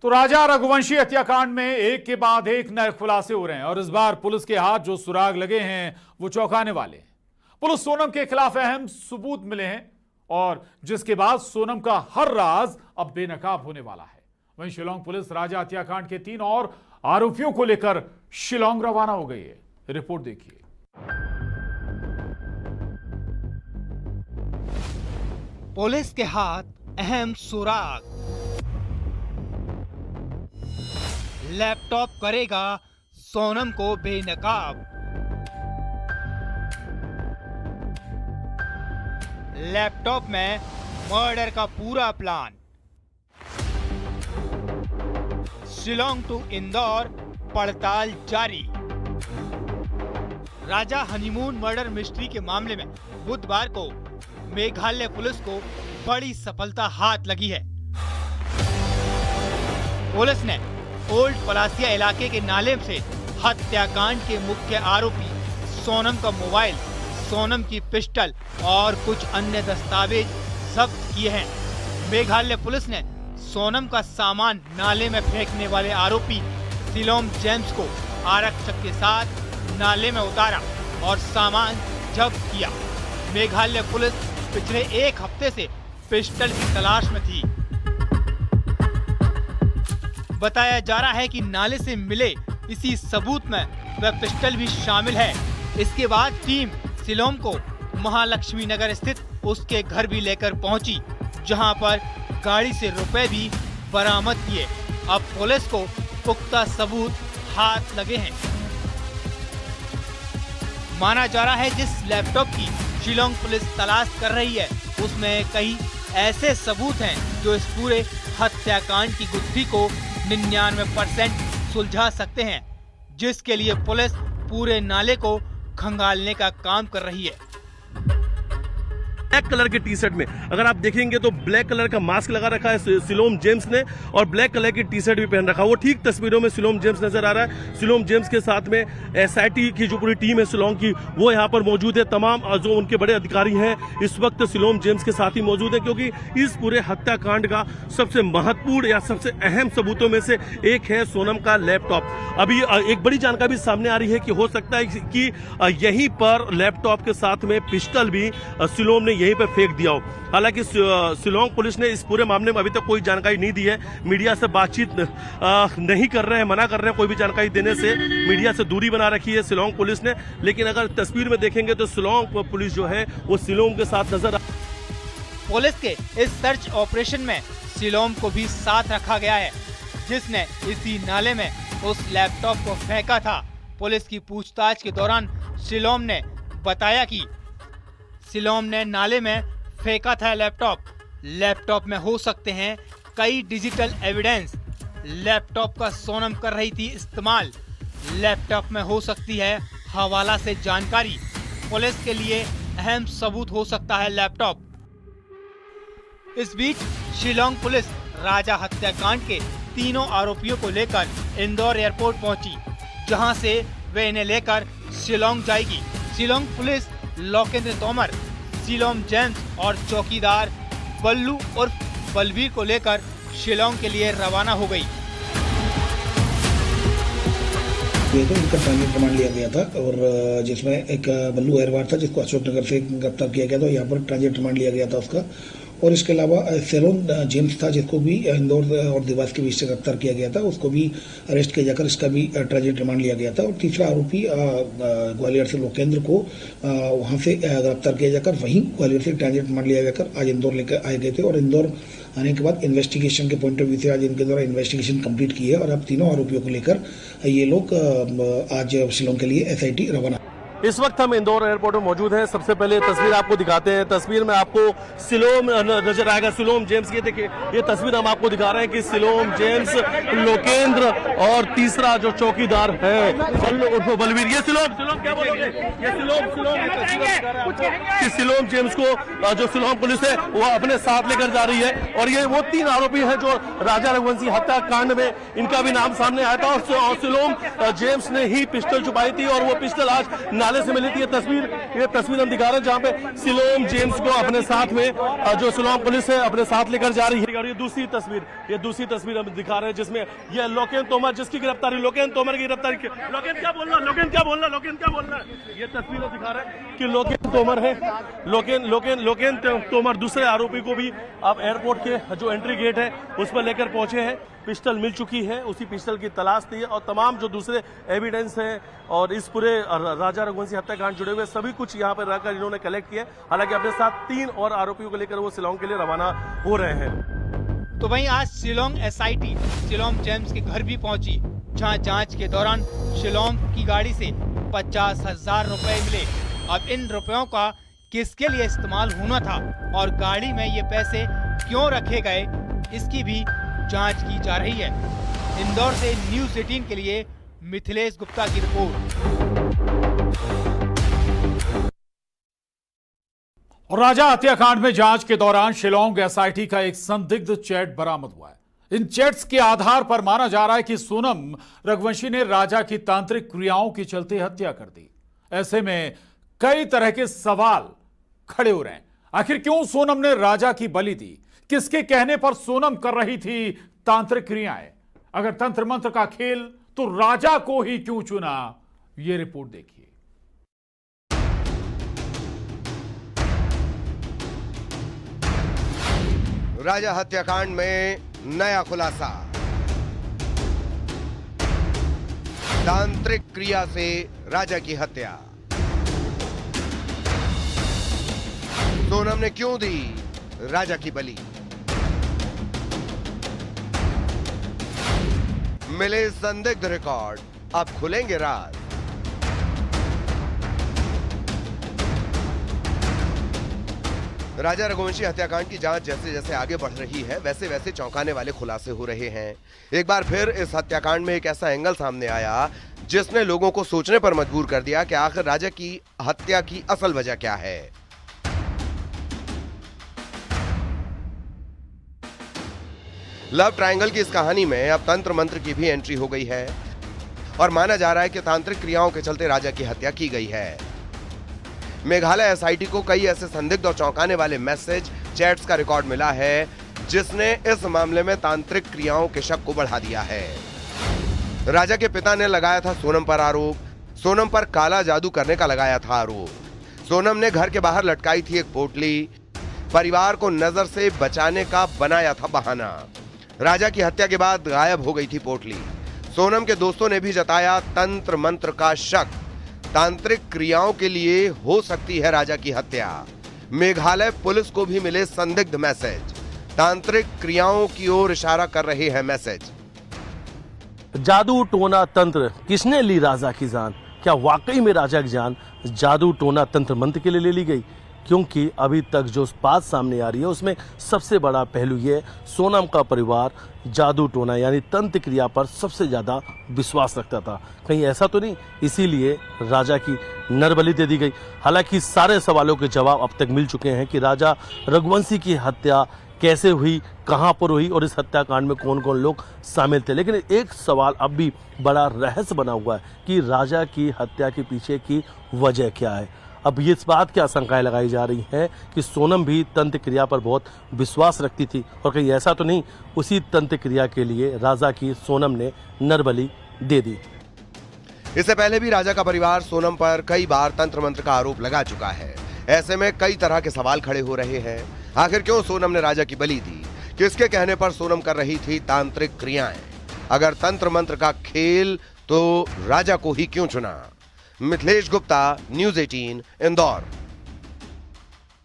तो राजा रघुवंशी हत्याकांड में एक के बाद एक नए खुलासे हो रहे हैं और इस बार पुलिस के हाथ जो सुराग लगे हैं वो चौंकाने वाले हैं। पुलिस सोनम के खिलाफ अहम सबूत मिले हैं और जिसके बाद सोनम का हर राज अब बेनकाब होने वाला है। वहीं शिलांग पुलिस राजा हत्याकांड के 3 और आरोपियों को लेकर शिलांग रवाना हो गई है। रिपोर्ट देखिए। पुलिस के हाथ अहम सुराग, लैपटॉप करेगा सोनम को बेनकाब। लैपटॉप में मर्डर का पूरा प्लान। शिलांग टू इंदौर पड़ताल जारी। राजा हनीमून मर्डर मिस्ट्री के मामले में बुधवार को मेघालय पुलिस को बड़ी सफलता हाथ लगी है। पुलिस ने ओल्ड पलासिया इलाके के नाले से हत्याकांड के मुख्य आरोपी सोनम का मोबाइल, सोनम की पिस्टल और कुछ अन्य दस्तावेज जब्त किए हैं। मेघालय पुलिस ने सोनम का सामान नाले में फेंकने वाले आरोपी सिलोम जेम्स को आरक्षक के साथ नाले में उतारा और सामान जब्त किया। मेघालय पुलिस पिछले एक हफ्ते से पिस्टल की तलाश में थी। बताया जा रहा है कि नाले से मिले इसी सबूत में वह पिस्टल भी शामिल है। इसके बाद टीम सिलोम को महालक्ष्मी नगर स्थित उसके घर भी लेकर पहुंची, जहां पर गाड़ी से रुपए भी बरामद किए। अब पुलिस को पुख्ता सबूत हाथ लगे हैं। माना जा रहा है जिस लैपटॉप की शिलांग पुलिस तलाश कर रही है उसमें कई ऐसे सबूत हैं जो इस पूरे हत्याकांड की गुत्थी को 99% सुलझा सकते हैं, जिसके लिए पुलिस पूरे नाले को खंगालने का काम कर रही है। ब्लैक कलर के टी शर्ट में अगर आप देखेंगे तो ब्लैक कलर का मास्क लगा रखा है सिलोम जेम्स ने और ब्लैक कलर की टी शर्ट भी पहन रखा है। वो ठीक तस्वीरों में सिलोम जेम्स नजर आ रहा है। सिलोम जेम्स के साथ में एसआईटी की जो पूरी टीम है शिलांग की वो यहाँ पर मौजूद है। तमाम जो उनके बड़े अधिकारी हैं इस वक्त सिलोम जेम्स के साथ ही मौजूद है, क्योंकि इस पूरे हत्याकांड का सबसे महत्वपूर्ण या सबसे अहम सबूतों में से एक है सोनम का लैपटॉप। अभी एक बड़ी जानकारी सामने आ रही है कि हो सकता है कि यहीं पर लैपटॉप के साथ में पिस्टल भी सिलोम ने यहीं पर फेंक दिया हो। हालांकि शिलांग पुलिस ने इस पूरे मामले में अभी तक कोई जानकारी नहीं दी है। मीडिया से बातचीत नहीं कर रहे हैं, मना कर रहे हैं कोई भी जानकारी देने से। मीडिया से दूरी बना रखी है शिलांग पुलिस ने। लेकिन अगर तस्वीर में देखेंगे तो शिलांग पुलिस जो है वो सिलोम के साथ नजर पुलिस के इस सर्च ऑपरेशन में सिलोम को भी साथ रखा गया है, जिसने इसी नाले में उस लैपटॉप को फेंका था। पुलिस की पूछताछ के दौरान सिलोम ने बताया कि सिलोम ने नाले में फेंका था लैपटॉप में हो सकते हैं कई डिजिटल एविडेंस। लैपटॉप का सोनम कर रही थी इस्तेमाल। लैपटॉप में हो सकती है हवाला से जानकारी। पुलिस के लिए अहम सबूत हो सकता है लैपटॉप। इस बीच शिलांग पुलिस राजा हत्याकांड के तीनों आरोपियों को लेकर इंदौर एयरपोर्ट पहुंची, जहां से वे इन्हें लेकर शिलांग जाएगी। Shillong police Lokendra Tomar, coelom James और चौकीदार बल्लू उर्फ बलवीर को लेकर शिलांग के लिए रवाना हो गई। इनका ट्रांजिट रिमांड लिया गया था और जिसमें एक बल्लू अहरवार था जिसको अशोकनगर से गिरफ्तार किया गया था। यहाँ पर ट्रांजिट रिमांड लिया गया था उसका। और इसके अलावा सिलोम जेम्स था जिसको भी इंदौर और देवास के बीच से गिरफ्तार किया गया था, उसको भी अरेस्ट किया जाकर इसका भी ट्रांजिट रिमांड लिया गया था। और तीसरा आरोपी ग्वालियर से लोकेंद्र को वहां से गिरफ्तार किया जाकर वहीं ग्वालियर से ट्रांजिट रिमांड लिया जाकर आज इंदौर लेकर आए गए थे। और इंदौर आने के बाद इन्वेस्टिगेशन के पॉइंट ऑफ व्यू से आज इनके द्वारा इन्वेस्टिगेशन कंप्लीट की है और अब तीनों आरोपियों को लेकर ये लोग आज शिलांग के लिए एसआईटी रवाना। इस वक्त हम इंदौर एयरपोर्ट में मौजूद हैं। सबसे पहले तस्वीर आपको दिखाते हैं। तस्वीर में आपको सिलोम नजर आएगा, सिलोम जेम्स की। देखिए ये तस्वीर हम आपको दिखा रहे हैं कि सिलोम जेम्स, लोकेंद्र और तीसरा जो चौकीदार है बलवीर। ये सिलोम क्या बोलोगे? ये सिलोम जेम्स को जो सिलोम पुलिस है वो अपने साथ लेकर जा रही है। और ये वो 3 आरोपी हैं जो राजा रघुवंशी हत्याकांड में इनका भी नाम सामने आया था। और सिलोम जेम्स ने ही पिस्टल छुपाई थी और वो पिस्टल आज मेघालय से मिली थी। ये तस्वीर हम दिखा रहे हैं जहाँ पे सिलोम जेम्स को अपने साथ में जो शिलोंग पुलिस है अपने साथ लेकर जा रही है। और ये दूसरी तस्वीर हम दिखा रहे हैं जिसमें ये लोकेन तोमर जिसकी गिरफ्तारी, लोकेन तोमर की गिरफ्तारी। लोकेन क्या बोलना, ये तस्वीरें दिखा रहे हैं कि लोकेन तोमर है। लोकेन तोमर दूसरे आरोपी को भी अब एयरपोर्ट के जो एंट्री गेट है उस पर लेकर पहुंचे हैं। पिस्टल मिल चुकी है, उसी पिस्टल की तलाश थी और तमाम जो दूसरे एविडेंस हैं और इस पूरे राजा रघुवंशी हत्याकांड जुड़े हुए सभी कुछ यहाँ पर रहकर इन्होंने कलेक्ट किया। हालांकि अपने साथ 3 और आरोपियों को लेकर वो शिलोंग के लिए रवाना हो रहे हैं। तो वहीं आज शिलोंग एसआईटी सिलोम जेम्स के घर भी पहुंची, जहां जांच के दौरान शिलोंग की गाड़ी से 50,000 रुपए मिले। अब इन रुपयों का किसके लिए इस्तेमाल होना था और गाड़ी में ये पैसे क्यों रखे गए, इसकी भी जांच की जा रही है। इंदौर से न्यूज़ 18 के लिए मिथिलेश गुप्ता की रिपोर्ट। राजा हत्याकांड में जांच के दौरान शिलोंग एसआईटी का एक संदिग्ध चैट बरामद हुआ है। इन चैट्स के आधार पर माना जा रहा है कि सोनम रघुवंशी ने राजा की तांत्रिक क्रियाओं के चलते हत्या कर दी। ऐसे में कई तरह के सवाल खड़े हो रहे हैं। आखिर क्यों सोनम ने राजा की बलि दी? किसके कहने पर सोनम कर रही थी तांत्रिक क्रियाएं? अगर तंत्र मंत्र का खेल तो राजा को ही क्यों चुना? यह रिपोर्ट देखिए। राजा हत्याकांड में नया खुलासा। तांत्रिक क्रिया से राजा की हत्या। सोनम ने क्यों दी राजा की बलि? मिले संदिग्ध रिकॉर्ड, अब खुलेंगे राज। राजा रघुवंशी हत्याकांड की जांच जैसे जैसे आगे बढ़ रही है वैसे वैसे चौंकाने वाले खुलासे हो रहे हैं। एक बार फिर इस हत्याकांड में एक ऐसा एंगल सामने आया जिसने लोगों को सोचने पर मजबूर कर दिया कि आखिर राजा की हत्या की असल वजह क्या है। लव ट्रायंगल की इस कहानी में अब तंत्र मंत्र की भी एंट्री हो गई है और माना जा रहा है कि तांत्रिक क्रियाओं के चलते राजा की हत्या की गई है। मेघालय एसआईटी को कई ऐसे संदिग्ध और चौंकाने वाले मैसेज, चैट्स का रिकॉर्ड मिला है जिसने इस मामले में तांत्रिक क्रियाओं के शक को बढ़ा दिया है। राजा के पिता ने लगाया था सोनम पर आरोप, सोनम पर काला जादू करने का लगाया था आरोप। सोनम ने घर के बाहर लटकाई थी एक पोटली, परिवार को नजर से बचाने का बनाया था बहाना। राजा की हत्या के बाद गायब हो गई थी पोटली। सोनम के दोस्तों ने भी जताया तंत्र मंत्र का शक, तांत्रिक क्रियाओं के लिए हो सकती है राजा की हत्या। मेघालय पुलिस को भी मिले संदिग्ध मैसेज, तांत्रिक क्रियाओं की ओर इशारा कर रहे हैं मैसेज। जादू टोना तंत्र किसने ली राजा की जान? क्या वाकई में राजा की जान जादू टोना तंत्र मंत्र के लिए ले ली गई? क्योंकि अभी तक जो बात सामने आ रही है उसमें सबसे बड़ा पहलू ये सोनम का परिवार जादू टोना यानी तंत्र क्रिया पर सबसे ज्यादा विश्वास रखता था। कहीं ऐसा तो नहीं इसीलिए राजा की नरबलि दे दी गई? हालांकि सारे सवालों के जवाब अब तक मिल चुके हैं कि राजा रघुवंशी की हत्या कैसे हुई, कहां पर हुई और इस हत्याकांड में कौन कौन लोग शामिल थे। लेकिन एक सवाल अब भी बड़ा रहस्य बना हुआ है कि राजा की हत्या के पीछे की वजह क्या है। अब ये इस बात की आशंकाएं लगाई जा रही हैं कि सोनम भी तंत्र क्रिया पर बहुत विश्वास रखती थी और कहीं ऐसा तो नहीं उसी तंत्र क्रिया के लिए राजा की सोनम ने नरबलि दे दी। इससे पहले भी राजा का परिवार सोनम पर कई बार तंत्र मंत्र का आरोप लगा चुका है। ऐसे में कई तरह के सवाल खड़े हो रहे हैं। आखिर क्यों सोनम ने राजा की बलि दी? किसके कहने पर सोनम कर रही थी तांत्रिक क्रियाएं? अगर तंत्र मंत्र का खेल तो राजा को ही क्यों चुना? मिथिलेश गुप्ता, न्यूज़ 18, इंदौर।